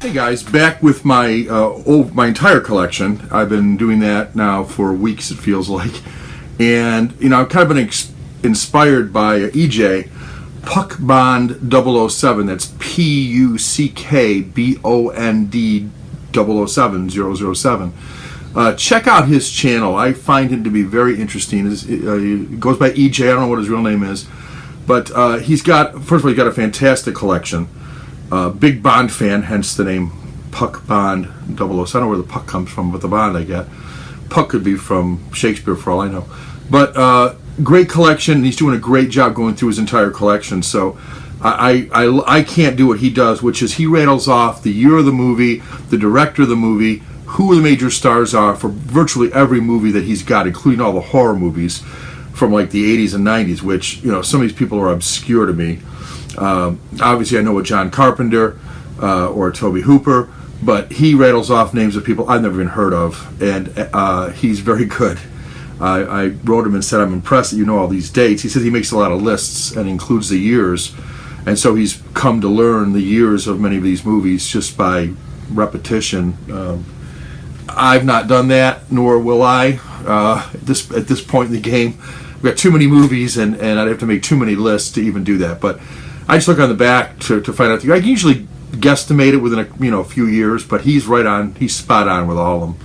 Hey guys, back with my my entire collection. I've been doing that now for weeks, it feels like, and I've kind of been inspired by EJ Puck Bond 007. That's PUCKBOND 007. Check out his channel. I find him to be very interesting. He goes by EJ. I don't know what his real name is, but he's got a fantastic collection. Big Bond fan, hence the name Puck Bond 007. I don't know where the puck comes from, but the Bond I get. Puck could be from Shakespeare for all I know. But great collection. He's doing a great job going through his entire collection. So I can't do what he does, which is he rattles off the year of the movie, the director of the movie, who the major stars are for virtually every movie that he's got, including all the horror movies from like the 80s and 90s, which, some of these people are obscure to me. Obviously, I know a John Carpenter or Toby Hooper, but he rattles off names of people I've never even heard of, and he's very good. I wrote him and said, I'm impressed that you know all these dates. He says he makes a lot of lists and includes the years, and so he's come to learn the years of many of these movies just by repetition. I've not done that, nor will I at this point in the game. We've got too many movies, and I'd have to make too many lists to even do that. But I just look on the back to find out. I can usually guesstimate it within a few years, but he's right on. He's spot on with all of them.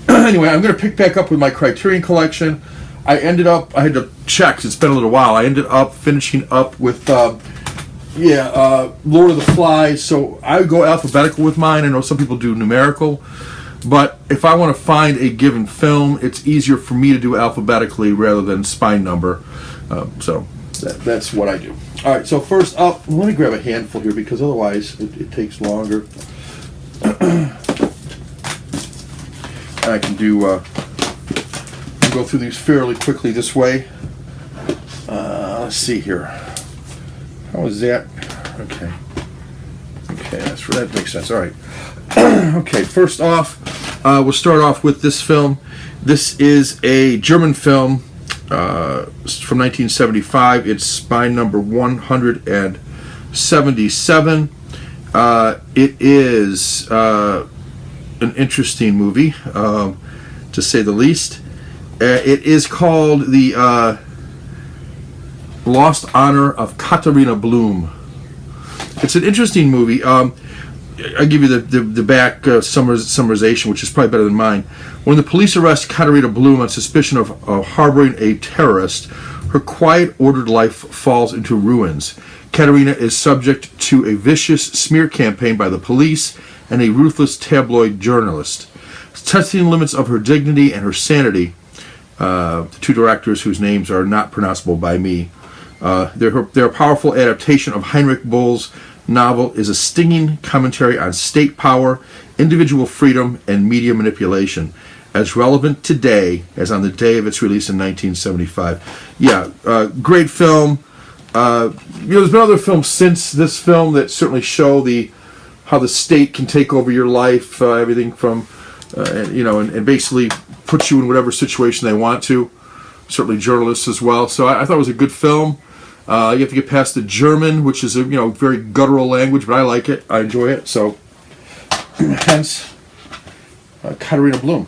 Anyway, I'm going to pick back up with my Criterion collection. I had to check, 'cause it's been a little while. I ended up finishing up with Lord of the Flies. So I would go alphabetical with mine. I know some people do numerical, but if I want to find a given film, it's easier for me to do alphabetically rather than spine number. So that's what I do. All right, so first up, let me grab a handful here because otherwise it takes longer. I can go through these fairly quickly this way. Let's see here. How is that? Okay, that makes sense. All right. Okay, first off, we'll start off with this film. This is a German film from 1975. It's spine number 177. It is an interesting movie, to say the least. It is called The Lost Honor of Katharina Blum. It's an interesting movie. I'll give you the back summarization, which is probably better than mine. When the police arrest Katharina Blum on suspicion of harboring a terrorist, her quiet, ordered life falls into ruins. Katharina is subject to a vicious smear campaign by the police and a ruthless tabloid journalist. Testing the limits of her dignity and her sanity, the two directors whose names are not pronounceable by me, their powerful adaptation of Heinrich Böll's novel is a stinging commentary on state power, individual freedom, and media manipulation, as relevant today as on the day of its release in 1975. Great film. There's been other films since this film that certainly show how the state can take over your life, everything from, and basically put you in whatever situation they want to. Certainly journalists as well. So I thought it was a good film. You have to get past the German, which is a very guttural language, but I like it. I enjoy it. So, hence, Katharina Blum.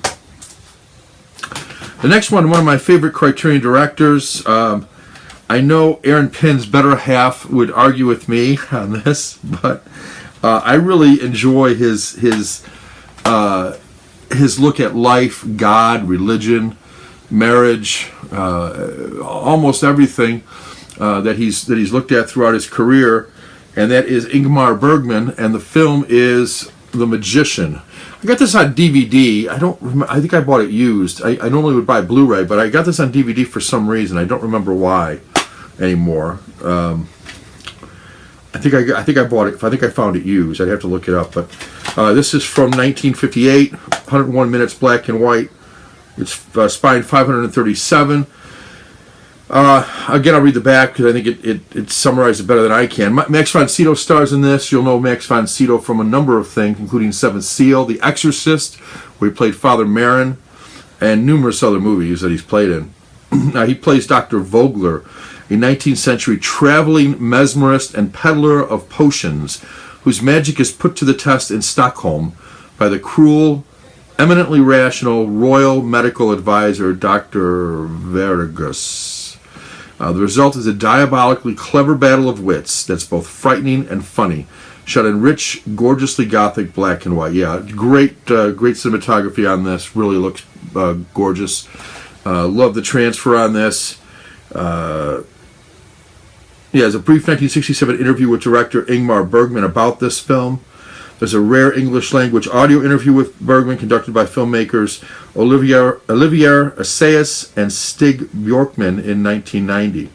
The next one of my favorite Criterion directors. I know Aaron Pinn's better half would argue with me on this, but I really enjoy his look at life, God, religion, marriage, almost everything that he's looked at throughout his career, and that is Ingmar Bergman, and the film is The Magician. I got this on DVD. I think I bought it used. I normally would buy Blu-ray, but I got this on DVD for some reason. I don't remember why anymore. I think I bought it. I think I found it used. I'd have to look it up. But this is from 1958, 101 minutes, black and white. It's spine 537. Again, I'll read the back because I think it summarizes it better than I can. Max von Sydow stars in this. You'll know Max von Sydow from a number of things, including Seventh Seal, The Exorcist, where he played Father Marin, and numerous other movies that he's played in. He plays Dr. Vogler, a 19th century traveling mesmerist and peddler of potions whose magic is put to the test in Stockholm by the cruel, eminently rational Royal Medical Advisor, Dr. Vergus. The result is a diabolically clever battle of wits that's both frightening and funny, shot in rich, gorgeously gothic black and white. Yeah, great cinematography on this. Really looks gorgeous. Love the transfer on this. There's a brief 1967 interview with director Ingmar Bergman about this film. There's a rare English language audio interview with Bergman conducted by filmmakers Olivier Assayas and Stig Bjorkman in 1990.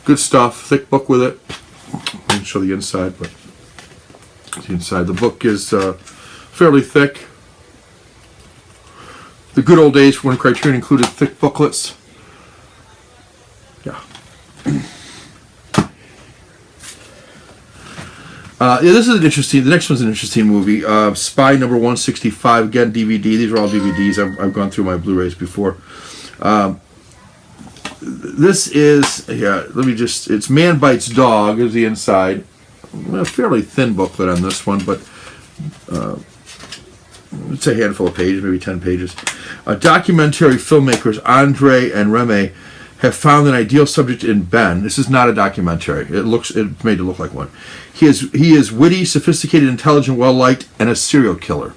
Good stuff. Thick book with it. I didn't show the inside, but the inside. The book is fairly thick. The good old days when Criterion included thick booklets. Yeah. This is an interesting. The next one's an interesting movie. Spy Number 165. Again, DVD. These are all DVDs. I've gone through my Blu-rays before. This is it's Man Bites Dog is the inside. A fairly thin booklet on this one, but it's a handful of pages, maybe 10 pages. Documentary filmmakers Andre and Remy have found an ideal subject in Ben. This is not a documentary. It's made to look like one. He is witty, sophisticated, intelligent, well-liked, and a serial killer.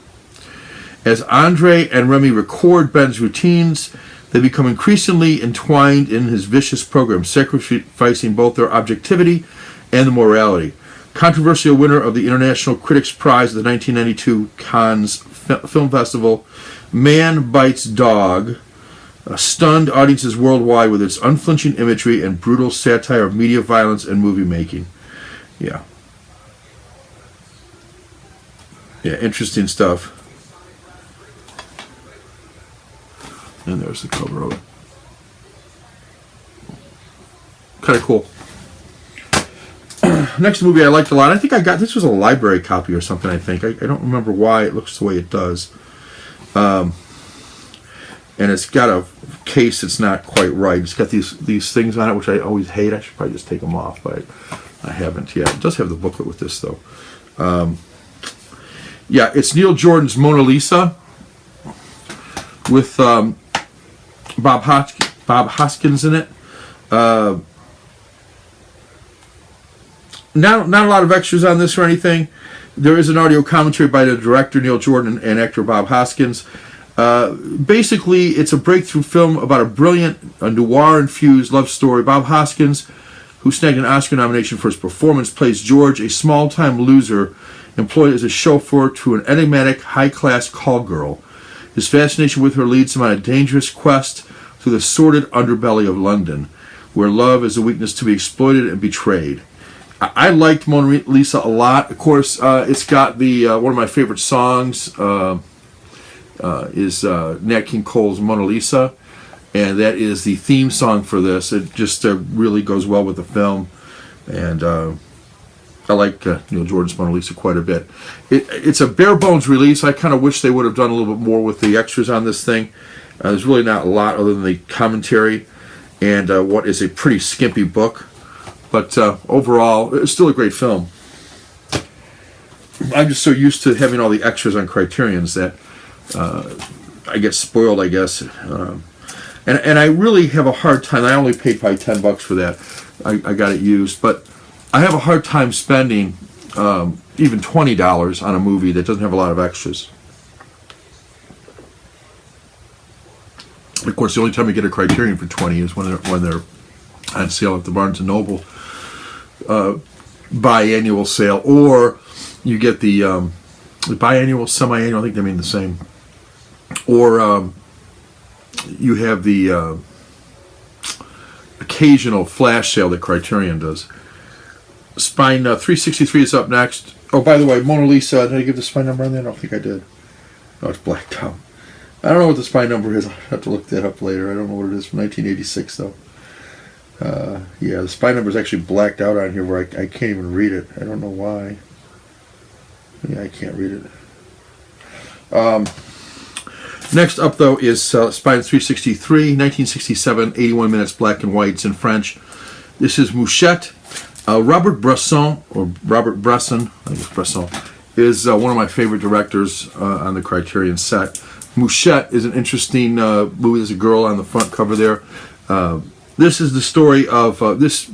As Andre and Remy record Ben's routines, they become increasingly entwined in his vicious program, sacrificing both their objectivity and the morality. Controversial winner of the International Critics Prize at the 1992 Cannes Film Festival, Man Bites Dog stunned audiences worldwide with its unflinching imagery and brutal satire of media violence and movie making. Yeah, interesting stuff. And there's the cover of it. Kind of cool. Next movie I liked a lot. I think this was a library copy or something, I think. I don't remember why it looks the way it does. And it's got a case that's not quite right. It's got these things on it, which I always hate. I should probably just take them off, but I haven't yet. It does have the booklet with this, though. It's Neil Jordan's Mona Lisa with Bob Hoskins in it. Not a lot of extras on this or anything. There is an audio commentary by the director Neil Jordan and actor Bob Hoskins. Basically, it's a breakthrough film about a noir-infused love story. Bob Hoskins, who snagged an Oscar nomination for his performance, plays George, a small-time loser employed as a chauffeur to an enigmatic, high-class call girl. His fascination with her leads him on a dangerous quest through the sordid underbelly of London, where love is a weakness to be exploited and betrayed. I liked Mona Lisa a lot. Of course, it's got the one of my favorite songs is Nat King Cole's Mona Lisa, and that is the theme song for this. It just really goes well with the film, and I like Neil Jordan's Mona Lisa quite a bit. It's a bare bones release. I kind of wish they would have done a little bit more with the extras on this thing. There's really not a lot other than the commentary and what is a pretty skimpy book. But overall, it's still a great film. I'm just so used to having all the extras on Criterions that I get spoiled, I guess. And I really have a hard time. I only paid probably $10 for that. I got it used. But I have a hard time spending even $20 on a movie that doesn't have a lot of extras. Of course, the only time you get a Criterion for $20 is when they're on sale at the Barnes & Noble biannual sale, or you get the biannual, semi-annual, I think they mean the same, or you have the occasional flash sale that Criterion does. Spine 363 is up next. Oh, by the way, Mona Lisa, did I give the spine number on there? I don't think I did. No, it's blacked out. I don't know what the spine number is. I'll have to look that up later. I don't know what it is from 1986, though. The spine number is actually blacked out on here where I can't even read it. I don't know why. Yeah, I can't read it. Next up, though, is Spine 363, 1967, 81 minutes, black and white. It's in French. This is Mouchette, Robert Bresson, I think it's Bresson, is one of my favorite directors on the Criterion set. Mouchette is an interesting movie. There's a girl on the front cover there. This is the story of this.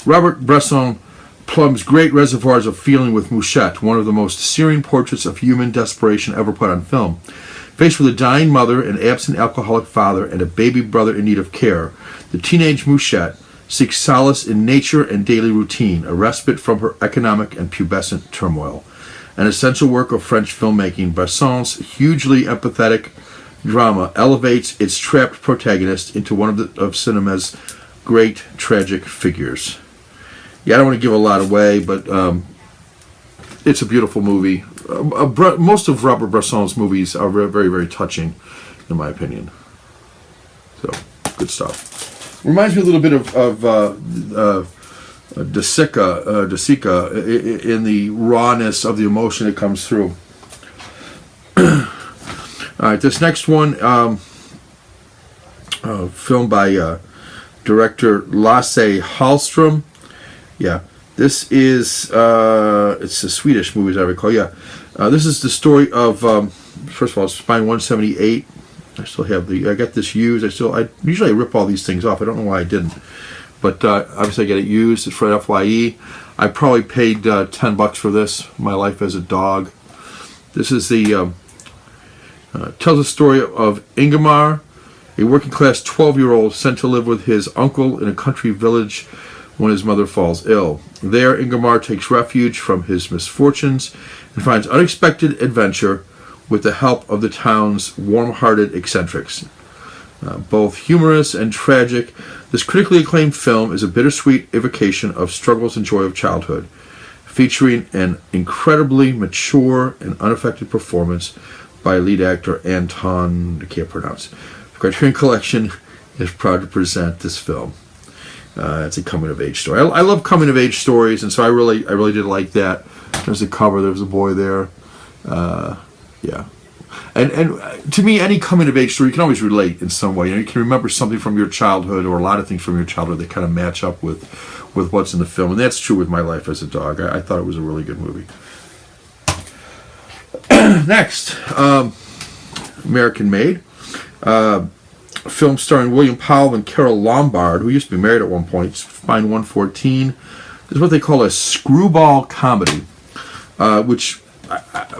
Robert Bresson plumbs great reservoirs of feeling with Mouchette, one of the most searing portraits of human desperation ever put on film. Faced with a dying mother, an absent alcoholic father, and a baby brother in need of care, the teenage Mouchette seeks solace in nature and daily routine, a respite from her economic and pubescent turmoil. An essential work of French filmmaking, Bresson's hugely empathetic drama elevates its trapped protagonist into one of cinema's great tragic figures. Yeah, I don't want to give a lot away, but it's a beautiful movie. Most of Robert Bresson's movies are very, very, very touching, in my opinion. So, good stuff. Reminds me a little bit of De Sica in the rawness of the emotion that comes through. All right, this next one, filmed by director Lasse Hallström. Yeah, this is it's a Swedish movie, as I recall. Yeah, this is the story of first of all, Spine 178. I still have I got this used. I usually rip all these things off. I don't know why I didn't, but obviously I get it used. It's for FYE. I probably paid $10 for this. My Life as a Dog. This is the tells the story of Ingemar, a working class 12-year-old sent to live with his uncle in a country village when his mother falls ill. There, Ingemar takes refuge from his misfortunes and finds unexpected adventure with the help of the town's warm-hearted eccentrics. Both humorous and tragic, this critically acclaimed film is a bittersweet evocation of struggles and joy of childhood, featuring an incredibly mature and unaffected performance by lead actor Anton, I can't pronounce. The Criterion Collection is proud to present this film. It's a coming-of-age story. I love coming-of-age stories, and so I really did like that. There's a cover. There's a boy there. Yeah. And to me, any coming-of-age story, you can always relate in some way. You can remember something from your childhood or a lot of things from your childhood that kind of match up with what's in the film. And that's true with My Life as a Dog. I thought it was a really good movie. Next, American Made. Film starring William Powell and Carol Lombard, who used to be married at one point. Spine 114. This is what they call a screwball comedy, which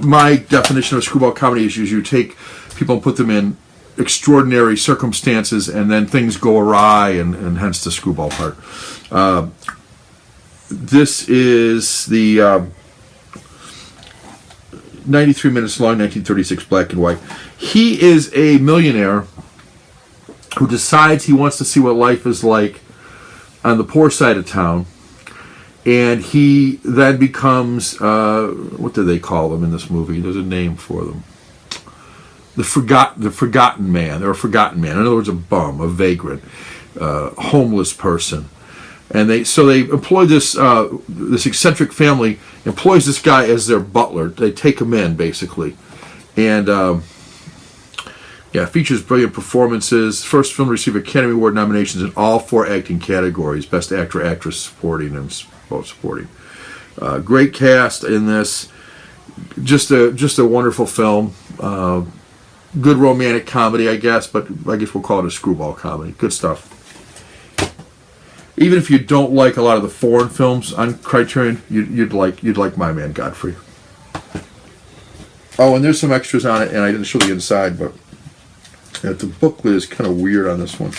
my definition of screwball comedy is you take people and put them in extraordinary circumstances and then things go awry, and hence the screwball part. This is the 93 minutes long, 1936, black and white. He is a millionaire who decides he wants to see what life is like on the poor side of town, and he then becomes what do they call them in this movie? There's a name for them. The forgotten man, or a forgotten man. In other words, a bum, a vagrant, homeless person. And they employ this eccentric family employs this guy as their butler. They take him in basically, and features brilliant performances. First film to receive Academy Award nominations in all 4 acting categories: Best Actor, Actress, Supporting, and both Supporting. Great cast in this. Just a wonderful film. Good romantic comedy, I guess, but I guess we'll call it a screwball comedy. Good stuff. Even if you don't like a lot of the foreign films on Criterion, you'd like My Man Godfrey. Oh, and there's some extras on it, and I didn't show the inside, but the booklet is kind of weird on this one.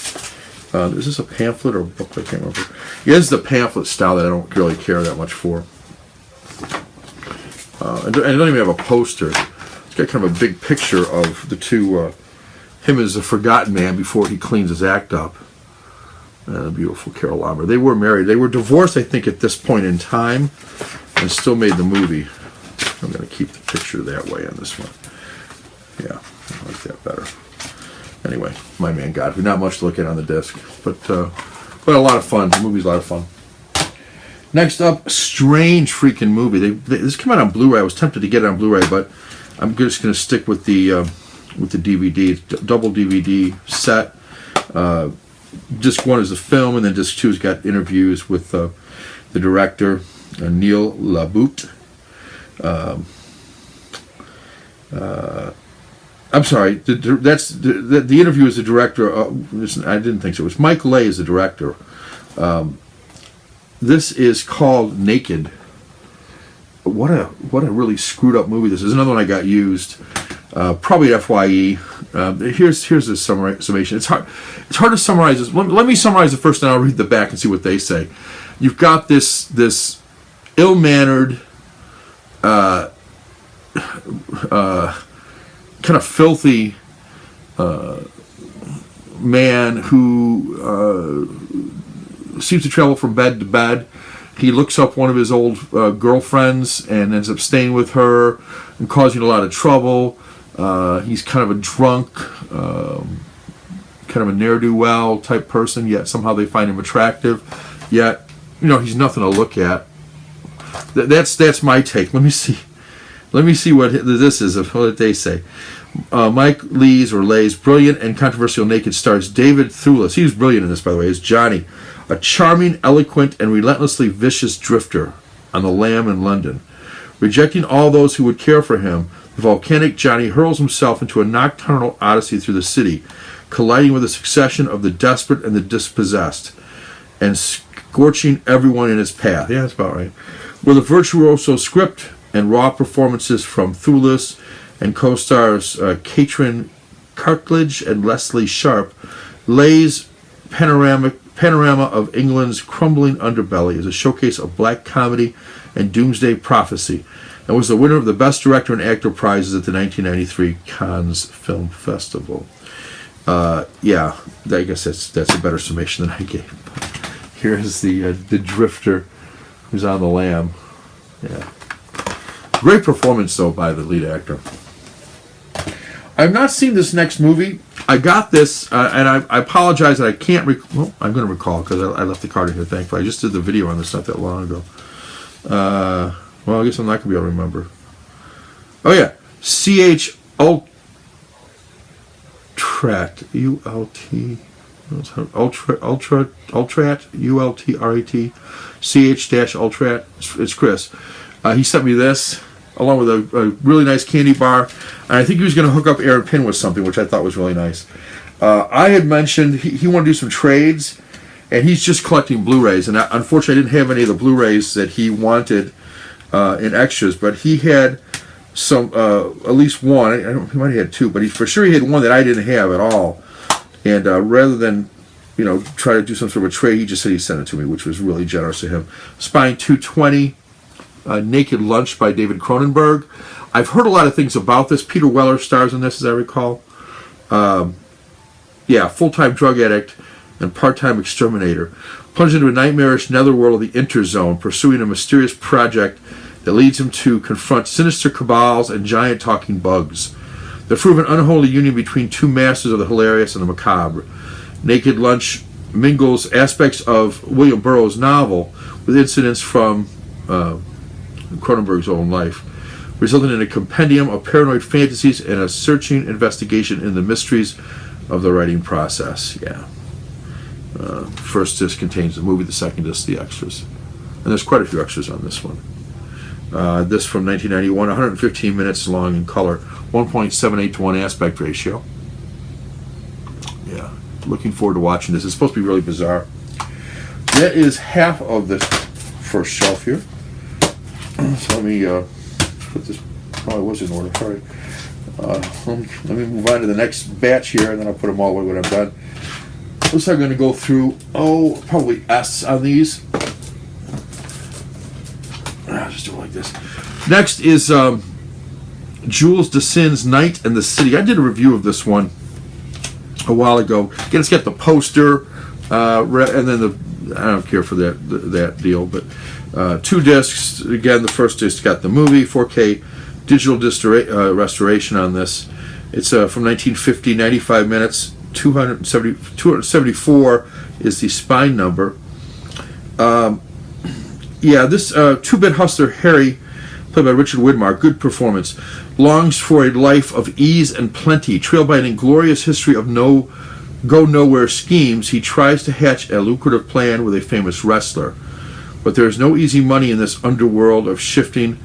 Is this a pamphlet or a booklet? I can't remember. Yeah, this is the pamphlet style that I don't really care that much for. And I don't even have a poster. It's got kind of a big picture of the two, him as a forgotten man before he cleans his act up. And a beautiful Carol Lombard. They were married. They were divorced, I think, at this point in time, and still made the movie. I'm going to keep the picture that way on this one. Yeah, I like that better. Anyway, My Man Godfrey. Not much to look at on the disc, but a lot of fun. The movie's a lot of fun. Next up, strange freaking movie. This came out on Blu-ray. I was tempted to get it on Blu-ray, but I'm just going to stick with the DVD. It's double DVD set. Disc 1 is the film, and then Disc 2's got interviews with The director, Neil LaBute. I'm sorry. The interview is the director. I didn't think so. It was Mike Leigh is the director. This is called Naked. What a really screwed up movie this is. Another one I got used. Probably FYE. Here's the summation. It's hard to summarize this. Let me summarize it first, and I'll read the back and see what they say. You've got this ill-mannered, kind of filthy man who seems to travel from bed to bed. He looks up one of his old girlfriends and ends up staying with her and causing a lot of trouble. He's kind of a drunk, kind of a ne'er-do-well type person, yet somehow they find him attractive. Yet, he's nothing to look at. That's my take. Let me see what this is, what they say. Mike Leigh's brilliant and controversial Naked stars David Thewlis. He was brilliant in this, by the way, as Johnny, a charming, eloquent, and relentlessly vicious drifter on the lam in London. Rejecting all those who would care for him, the volcanic Johnny hurls himself into a nocturnal odyssey through the city, colliding with a succession of the desperate and the dispossessed, and scorching everyone in his path. Yeah, that's about right. With a virtuoso script and raw performances from Thewlis and co-stars Katrin Cartledge and Leslie Sharp, Leigh's panorama of England's crumbling underbelly is a showcase of black comedy and doomsday prophecy, and was the winner of the Best Director and Actor prizes at the 1993 Cannes Film Festival. Yeah, I guess that's a better summation than I gave. Here is the drifter who's on the lam. Yeah. Great performance, though, by the lead actor. I've not seen this next movie. I got this, and I apologize that I can't well, I'm going to recall, because I left the card in here, thankfully. I just did the video on this not that long ago. Well, I guess I'm not going to be able to remember. Oh, yeah. C.H. Ultrat. U-L-T... Ultrat, U-L-T-R-A-T, C-H-Ultrat. It's Chris. He sent me this, along with a really nice candy bar, and I think he was going to hook up Aaron Pin with something, which I thought was really nice. I had mentioned he wanted to do some trades, and he's just collecting Blu-rays, and unfortunately I didn't have any of the Blu-rays that he wanted in extras, but he had some, at least one. He might have had two, but for sure he had one that I didn't have at all. And rather than, try to do some sort of a trade, he just said he sent it to me, which was really generous of him. Spine 220, Naked Lunch by David Cronenberg. I've heard a lot of things about this. Peter Weller stars in this, as I recall. Full-time drug addict and part-time exterminator. Plunged into a nightmarish netherworld of the Interzone, pursuing a mysterious project that leads him to confront sinister cabals and giant talking bugs. The prove an unholy union between two masters of the hilarious and the macabre. Naked Lunch mingles aspects of William Burroughs' novel with incidents from Cronenberg's own life, resulting in a compendium of paranoid fantasies and a searching investigation in the mysteries of the writing process. Yeah. First disc contains the movie, the second disc the extras. And there's quite a few extras on this one. This from 1991, 115 minutes long in color, 1.78 to 1 aspect ratio. Yeah, looking forward to watching this. It's supposed to be really bizarre. That is half of the first shelf here. So let me put this, probably was in order, sorry. Let me move on to the next batch here, and then I'll put them all away when I'm done. Looks like I'm going to go through, probably S on these. I'll just do it like this. Next is Jules Dassin's Night and the City. I did a review of this one a while ago. Again, it's got the poster, and then I don't care for that deal, but 2 discs. Again, the first disc got the movie, 4K digital restoration on this. It's from 1950, 95 minutes, 274 is the spine number. This 2-bit hustler Harry, played by Richard Widmark, good performance, longs for a life of ease and plenty. Trailed by an inglorious history of go-nowhere schemes, he tries to hatch a lucrative plan with a famous wrestler. But there is no easy money in this underworld of shifting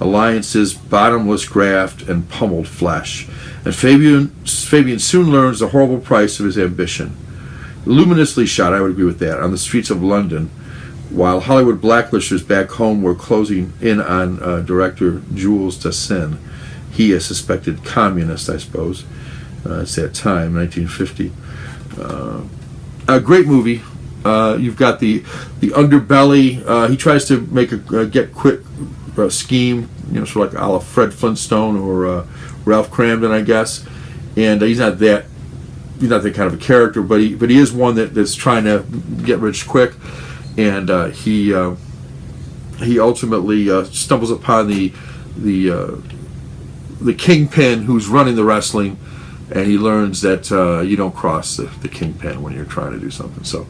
alliances, bottomless graft, and pummeled flesh. And Fabian soon learns the horrible price of his ambition. Luminously shot, I would agree with that, on the streets of London, while Hollywood blacklisters back home were closing in on director Jules Dassin. He, a suspected communist, I suppose. It's that time, 1950. A great movie. You've got the underbelly. He tries to make a get-quick scheme, sort of like a la Fred Flintstone or Ralph Cramden, I guess. And he's not that kind of a character, but he is one that's trying to get rich quick. And he ultimately stumbles upon the kingpin who's running the wrestling, and he learns that you don't cross the kingpin when you're trying to do something. So,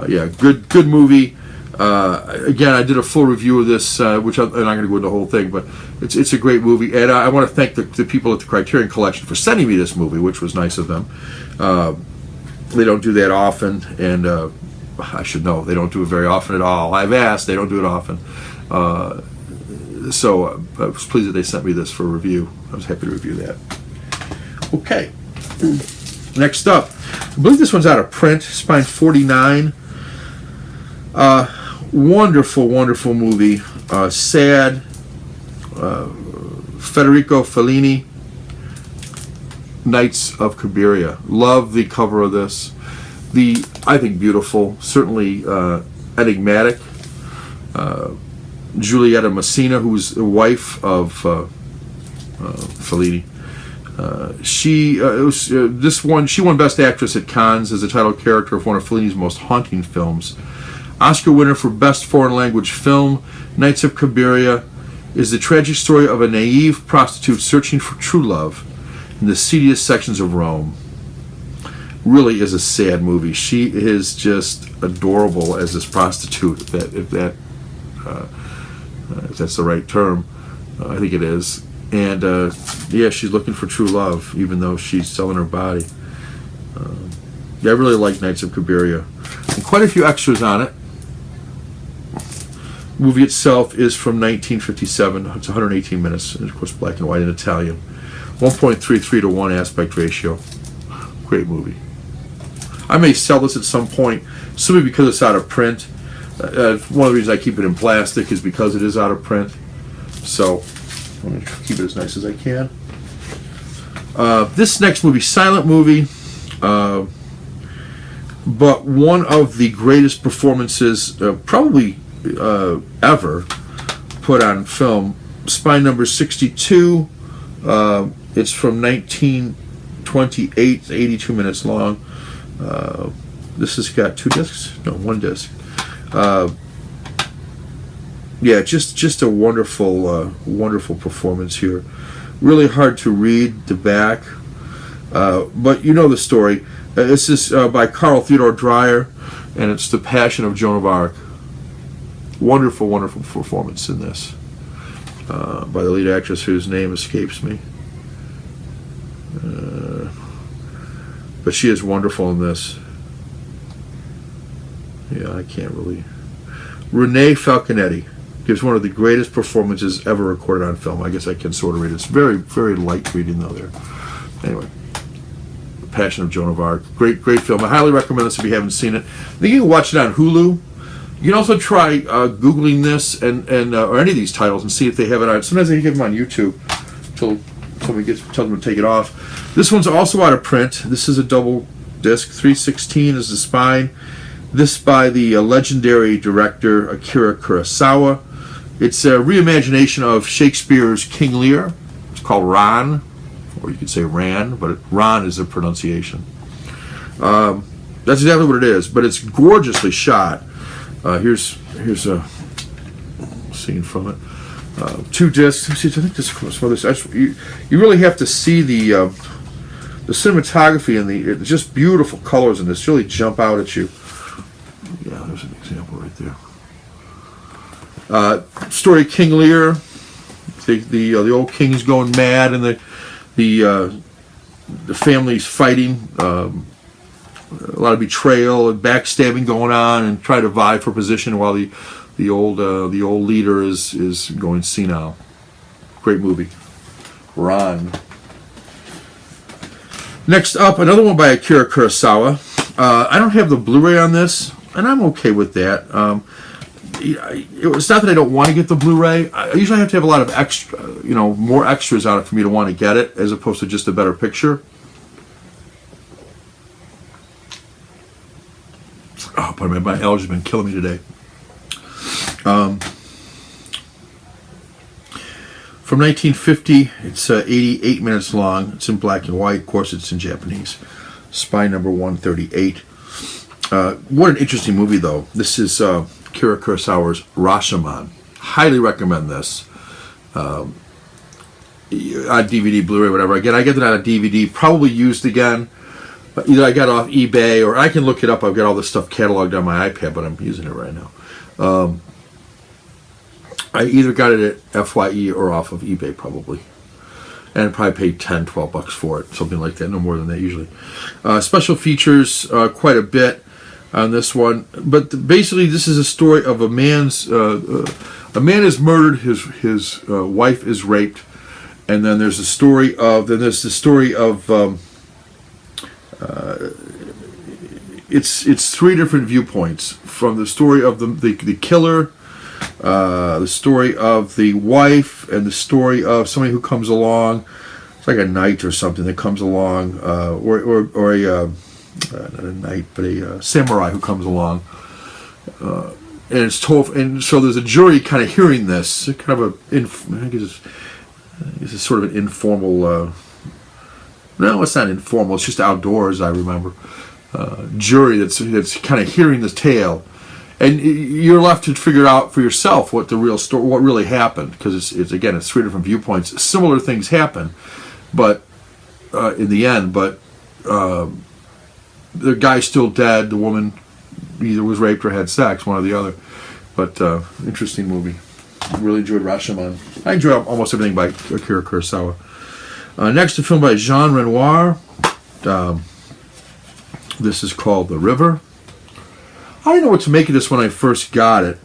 yeah, good movie. Again, I did a full review of this, which I'm not going to go into the whole thing, but it's a great movie. And I want to thank the people at the Criterion Collection for sending me this movie, which was nice of them. They don't do that often, and I should know, they don't do it very often at all. I've asked, they don't do it often. So I was pleased that they sent me this for a review. I was happy to review that. Okay. Next up, I believe this one's out of print, Spine 49. Wonderful, wonderful movie. Sad. Federico Fellini, Knights of Cabiria. Love the cover of this. I think beautiful, certainly enigmatic. Giulietta Messina, who's the wife of Fellini. She won Best Actress at Cannes as the title character of one of Fellini's most haunting films. Oscar winner for Best Foreign Language Film, Knights of Cabiria is the tragic story of a naive prostitute searching for true love in the seediest sections of Rome. Really is a sad movie. She is just adorable as this prostitute, if that's the right term. I think it is. And yeah, she's looking for true love, even though she's selling her body. Yeah, I really like Knights of Cabiria. And quite a few extras on it. The movie itself is from 1957. It's 118 minutes, and of course black and white in Italian. 1.33 to 1 aspect ratio. Great movie. I may sell this at some point, simply because it's out of print. One of the reasons I keep it in plastic is because it is out of print. So I'm going to keep it as nice as I can. This next movie, silent movie, but one of the greatest performances probably ever put on film. Spine number 62. It's from 1928, 82 minutes long. This has got 2 discs? No, 1 disc. Yeah, just a wonderful, wonderful performance here. Really hard to read the back, but you know the story. This is by Carl Theodor Dreyer, and it's The Passion of Joan of Arc. Wonderful, wonderful performance in this by the lead actress whose name escapes me. But she is wonderful in this. Yeah, I can't really. Renee Falconetti gives one of the greatest performances ever recorded on film. I guess I can sort of read it. It's very, very light reading though there. Anyway, The Passion of Joan of Arc. Great, great film. I highly recommend this if you haven't seen it. I think you can watch it on Hulu. You can also try Googling this and or any of these titles and see if they have it on. Sometimes they give them on YouTube until somebody tells them to take it off. This one's also out of print. This is a double disc. 316 is the spine. This by the legendary director Akira Kurosawa. It's a reimagination of Shakespeare's King Lear. It's called Ran, or you could say Ran, but Ran is the pronunciation. That's exactly what it is, but it's gorgeously shot. Here's a scene from it. 2 discs. I think this is some of this. You really have to see the cinematography and the just beautiful colors in this. Really jump out at you. Yeah, there's an example right there. Story of King Lear. The old king's going mad, and the family's fighting. a lot of betrayal and backstabbing going on, and try to vie for position while the old leader is going senile. Great movie. Ron. Next up, another one by Akira Kurosawa. I don't have the Blu-ray on this, and I'm okay with that. It's not that I don't want to get the Blu-ray. I usually have to have a lot of extra, more extras on it for me to want to get it, as opposed to just a better picture. Oh, pardon me, my allergies have been killing me today. From 1950, it's 88 minutes long. It's in black and white. Of course, it's in Japanese. Spy number 138. What an interesting movie, though. This is Akira Kurosawa's Rashomon. Highly recommend this. On DVD, Blu-ray, whatever. Again, I get it on a DVD, probably used again. Either I got it off eBay, or I can look it up. I've got all this stuff cataloged on my iPad, but I'm using it right now. I either got it at FYE or off of eBay, probably. And probably paid $10, $12 for it, something like that, no more than that usually. Special features, quite a bit on this one. But basically, this is a story of a man is murdered, his wife is raped, and then there's the story of, it's three different viewpoints, from the story of the killer, the story of the wife, and the story of somebody who comes along. It's like a knight or something that comes along, or not a knight, but a samurai who comes along. And it's told, and so there's a jury kind of hearing this, kind of I guess it's sort of an informal. No, it's not informal. It's just outdoors. I remember jury that's kind of hearing this tale. And you're left to figure out for yourself what the real story, what really happened, because it's three different viewpoints. Similar things happen, but in the end, but the guy's still dead. The woman either was raped or had sex, one or the other. But interesting movie. Really enjoyed Rashomon. I enjoy almost everything by Akira Kurosawa. Next, a film by Jean Renoir. This is called The River. I didn't know what to make of this when I first got it,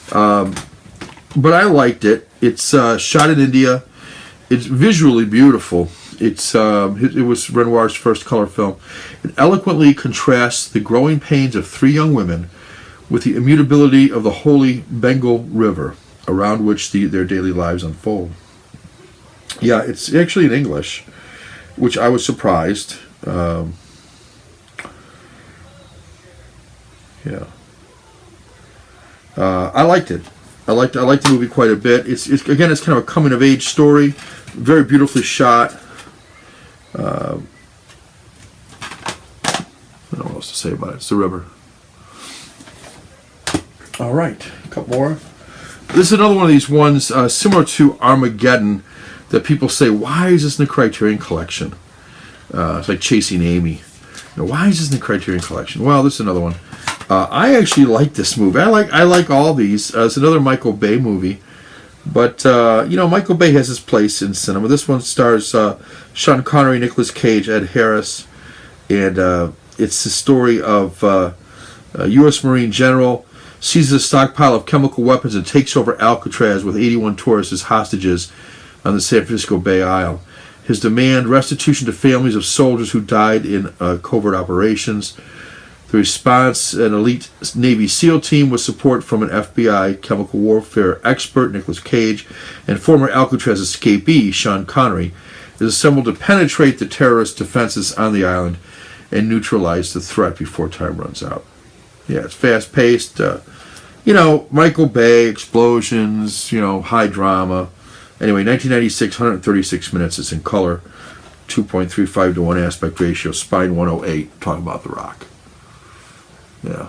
but I liked it. It's shot in India. It's visually beautiful. It was Renoir's first color film. It eloquently contrasts the growing pains of three young women with the immutability of the holy Bengal River, around which their daily lives unfold. Yeah, it's actually in English, which I was surprised. Yeah, I liked it. I liked the movie quite a bit. It's kind of a coming of age story, very beautifully shot. I don't know what else to say about it. It's The River. All right, a couple more. This is another one of these ones similar to Armageddon that people say, why is this in the Criterion Collection? It's like Chasing Amy. Why is this in the Criterion Collection? Well, this is another one. I actually like this movie. I like all these. It's another Michael Bay movie, but Michael Bay has his place in cinema. This one stars Sean Connery, Nicolas Cage, Ed Harris, and it's the story of a U.S. Marine general seizes a stockpile of chemical weapons and takes over Alcatraz with 81 tourists as hostages on the San Francisco Bay Isle. His demand: restitution to families of soldiers who died in covert operations. The response: an elite Navy SEAL team with support from an FBI chemical warfare expert, Nicolas Cage, and former Alcatraz escapee, Sean Connery, is assembled to penetrate the terrorist defenses on the island and neutralize the threat before time runs out. Yeah, it's fast-paced. Michael Bay, explosions, high drama. Anyway, 1996, 136 minutes. It's in color, 2.35 to 1 aspect ratio, spine 108. Talking about The Rock. Yeah,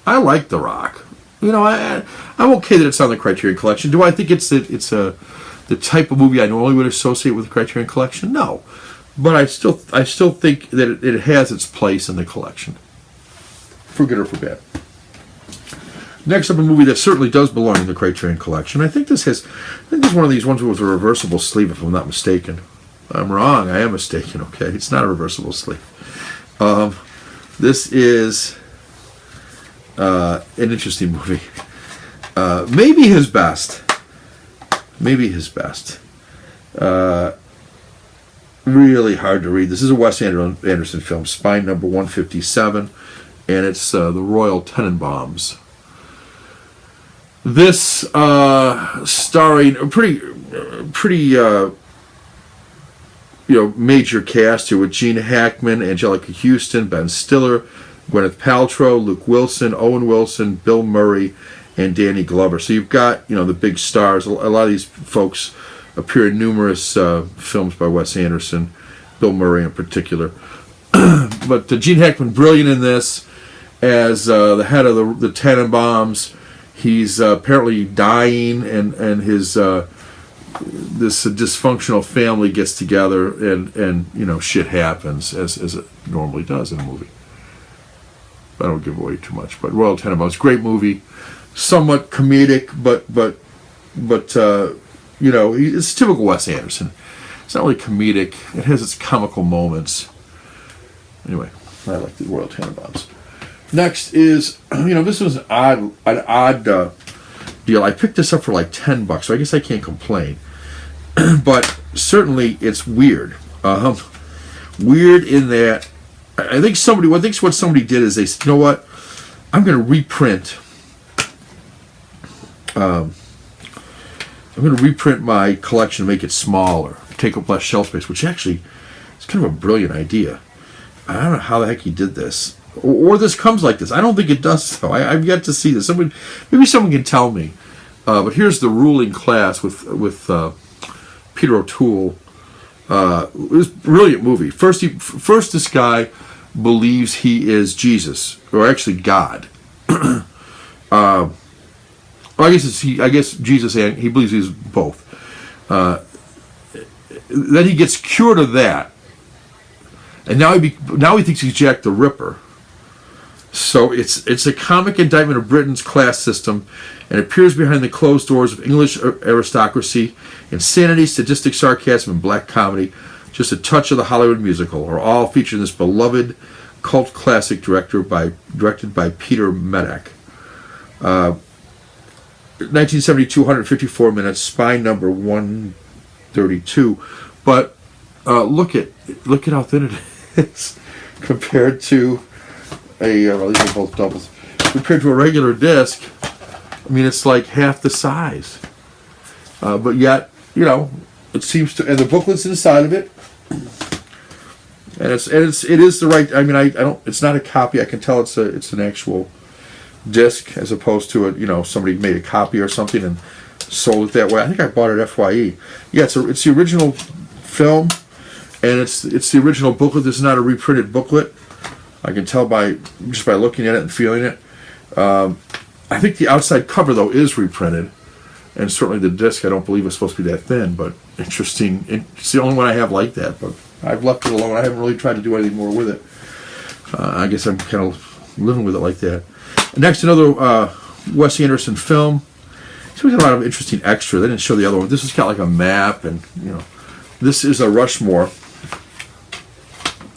I like The Rock. I'm okay that it's on the Criterion Collection. Do I think it's the type of movie I normally would associate with the Criterion Collection? No, but I still think that it has its place in the collection, for good or for bad. Next up, a movie that certainly does belong in the Criterion Collection. I think this is one of these ones with a reversible sleeve, if I'm not mistaken. I'm wrong. I am mistaken. Okay, it's not a reversible sleeve. This is an interesting movie. Maybe his best. Maybe his best. Really hard to read. This is a Wes Anderson film, Spine number 157, and it's the Royal Tenenbaums. This starring a pretty major cast here with Gene Hackman, Angelica Houston, Ben Stiller, Gwyneth Paltrow, Luke Wilson, Owen Wilson, Bill Murray, and Danny Glover. So you've got the big stars. A lot of these folks appear in numerous films by Wes Anderson, Bill Murray in particular. But Gene Hackman, brilliant in this as the head of the Tenenbaums. He's apparently dying, and his this dysfunctional family gets together, and shit happens as it normally does in a movie. I don't give away too much, but Royal Tenenbaums, great movie, somewhat comedic, but it's typical Wes Anderson. It's not really comedic. It has its comical moments. Anyway, I like the Royal Tenenbaums. Next is, this was an odd deal. I picked this up for like $10, so I guess I can't complain. But certainly it's weird. Weird in that I think what somebody did is they said, you know what? I'm going to reprint. I'm going to reprint my collection, make it smaller, take up less shelf space, which actually is kind of a brilliant idea. I don't know how the heck he did this. Or this comes like this. I don't think it does, though. I've yet to see this. Maybe someone can tell me. But here's the ruling class with Peter O'Toole. It was a brilliant movie. First, this guy believes he is Jesus, or actually God. I guess Jesus, and he believes he's both. Then he gets cured of that, and now he thinks he's Jack the Ripper. So it's a comic indictment of Britain's class system, and appears behind the closed doors of English aristocracy. Insanity, sadistic sarcasm, and black comedy, just a touch of the Hollywood musical, are all featured in this beloved cult classic directed by Peter Medak. 1972, 154 minutes, Spine number 132. But look at how thin it is compared to these are both doubles. Compared to a regular disc, I mean, it's like half the size. But yet, it seems to, and the booklet's inside of it, and it is the right. I mean, I don't. It's not a copy. I can tell it's an actual disc as opposed to somebody made a copy or something and sold it that way. I think I bought it at FYE. Yeah, it's the original film, and it's the original booklet. This is not a reprinted booklet. I can tell just by looking at it and feeling it. I think the outside cover though is reprinted, and certainly the disc I don't believe is supposed to be that thin. But interesting. It's the only one I have like that. But I've left it alone. I haven't really tried to do anything more with it. I guess I'm kind of living with it like that. Next, another Wes Anderson film. So we had a lot of interesting extra. They didn't show the other one. This has got like a map, and this is a Rushmore.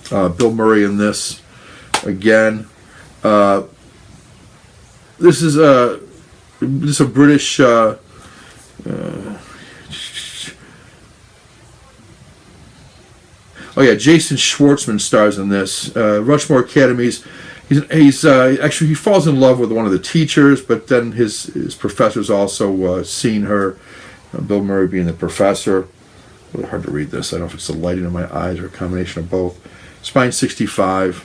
Bill Murray in this again. This is a British. Jason Schwartzman stars in this. Rushmore Academies. He's actually he falls in love with one of the teachers, but then his professor's also seen her. Bill Murray being the professor. Really hard to read this. I don't know if it's the lighting in my eyes or a combination of both. Spine 65.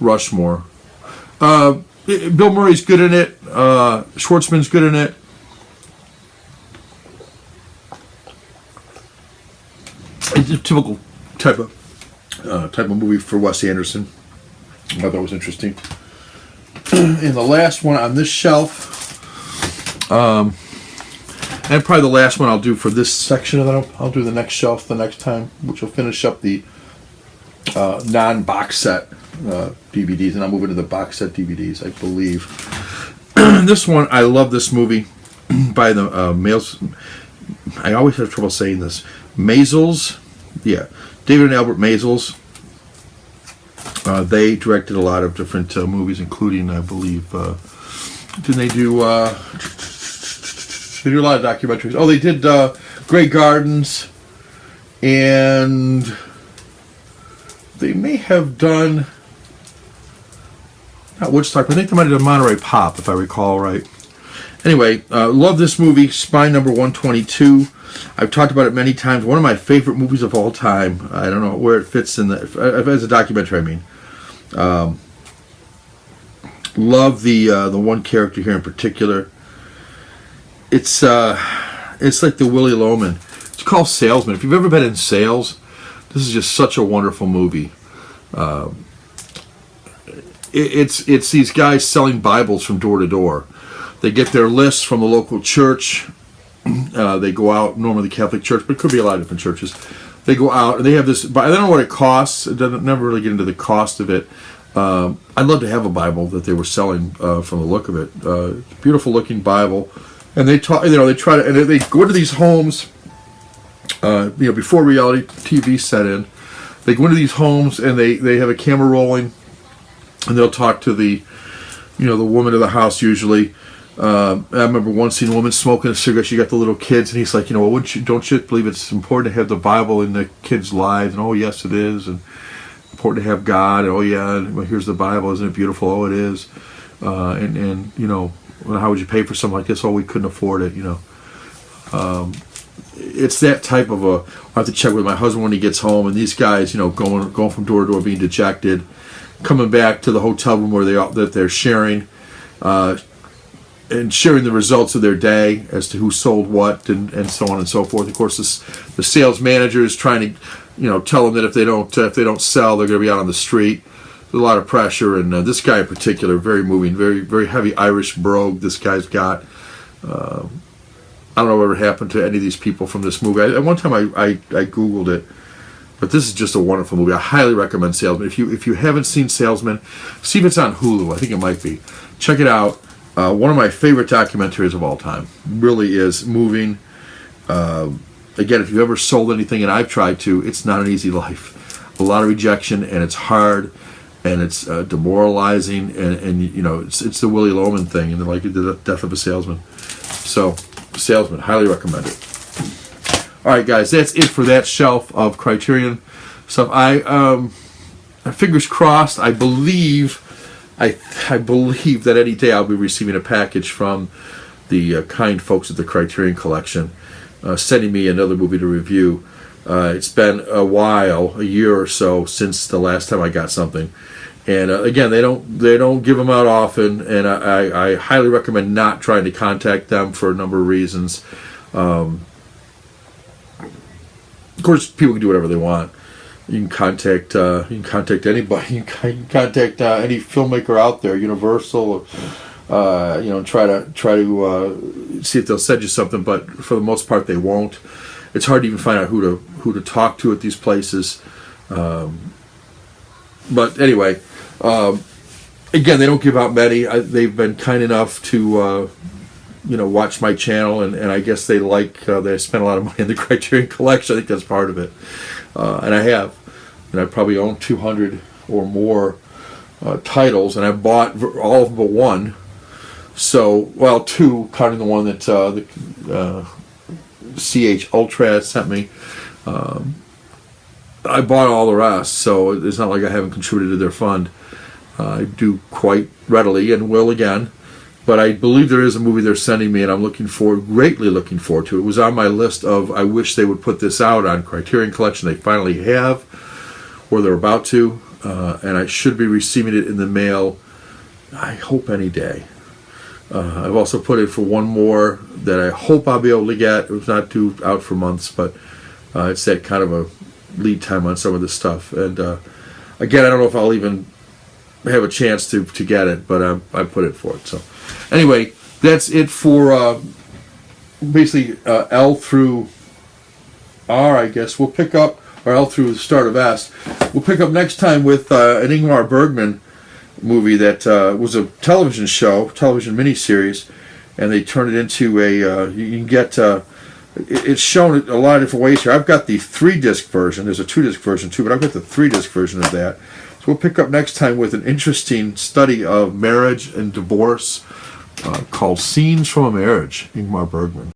Rushmore. Bill Murray's good in it. Schwartzman's good in it. It's a typical type of movie for Wes Anderson. I thought that was interesting. And the last one on this shelf, and probably the last one I'll do for this section, and then I'll do the next shelf the next time, which will finish up the non-box set DVDs, and I'll move into the box set DVDs, I believe. This one, I love this movie by the males. I always have trouble saying this. Maysles, yeah, David and Albert Maysles. They directed a lot of different movies, including, I believe, didn't they do? They do a lot of documentaries. Oh, they did Grey Gardens, and they may have done not Woodstock, but I think they might have done Monterey Pop, if I recall right. Anyway, love this movie, Spy Number 122. I've talked about it many times. One of my favorite movies of all time. I don't know where it fits in as a documentary. I mean, love the one character here in particular. It's like the Willy Loman. It's called Salesman. If you've ever been in sales, this is just such a wonderful movie. It's these guys selling Bibles from door to door. They get their lists from the local church. They go out, normally the Catholic Church, but it could be a lot of different churches. They go out and they have this. I don't know what it costs. It doesn't never really get into the cost of it. I'd love to have a Bible that they were selling from the look of it. Beautiful looking Bible, and they talk. They try to, and they go into these homes. Before reality TV set in, they go into these homes and they have a camera rolling, and they'll talk to the woman of the house usually. I remember once seeing a woman smoking a cigarette. She got the little kids, and he's like, don't you believe it's important to have the Bible in the kids' lives? And oh yes, it is, and important to have God. And oh yeah, and well, here's the Bible, isn't it beautiful? Oh, it is. And how would you pay for something like this? Oh, we couldn't afford it. It's that type of a. I have to check with my husband when he gets home, and these guys, going from door to door, being dejected, coming back to the hotel room where they're sharing. And sharing the results of their day as to who sold what and so on and so forth. Of course, the sales manager is trying to, tell them that if they don't sell, they're going to be out on the street. There's a lot of pressure, and this guy in particular, very moving, very very heavy Irish brogue. This guy's got. I don't know what happened to any of these people from this movie. At one time, I googled it, but this is just a wonderful movie. I highly recommend Salesman. If you haven't seen Salesman, see if it's on Hulu. I think it might be. Check it out. One of my favorite documentaries of all time. Really is moving. Again, if you've ever sold anything, and I've tried to, it's not an easy life. A lot of rejection, and it's hard, and it's demoralizing, and it's the Willy Loman thing, and like the death of a salesman. So, Salesman, highly recommend it. All right, guys, that's it for that shelf of Criterion stuff. Fingers crossed. I believe that any day I'll be receiving a package from the kind folks at the Criterion Collection, sending me another movie to review. It's been a while, a year or so, since the last time I got something, and again, they don't give them out often, and I highly recommend not trying to contact them for a number of reasons. Of course, people can do whatever they want. You can contact anybody. You can contact any filmmaker out there, Universal, try to see if they'll send you something. But for the most part, they won't. It's hard to even find out who to talk to at these places. But anyway, again, they don't give out many. They've been kind enough to watch my channel, and I guess they they spend a lot of money in the Criterion Collection. I think that's part of it, and I have. And I probably own 200 or more titles, and I bought all of them but one. So, well, two, counting the one that the CH Ultra sent me. I bought all the rest, so it's not like I haven't contributed to their fund. I do quite readily and will again. But I believe there is a movie they're sending me, and I'm greatly looking forward to it. It was on my list of, I wish they would put this out on Criterion Collection. They finally have, or they're about to, and I should be receiving it in the mail, I hope any day. I've also put in for one more that I hope I'll be able to get. It was not due out for months, but it's that kind of a lead time on some of this stuff. And again, I don't know if I'll even have a chance to get it, but I put it for it. So anyway, that's it for basically L through R, I guess. We'll pick up, or L through the start of S. We'll pick up next time with an Ingmar Bergman movie that was a television miniseries, and they turned it into a, you can get, it's shown a lot of different ways here. I've got the 3-disc version. There's a 2-disc version too, but I've got the 3-disc version of that. So we'll pick up next time with an interesting study of marriage and divorce called Scenes from a Marriage, Ingmar Bergman.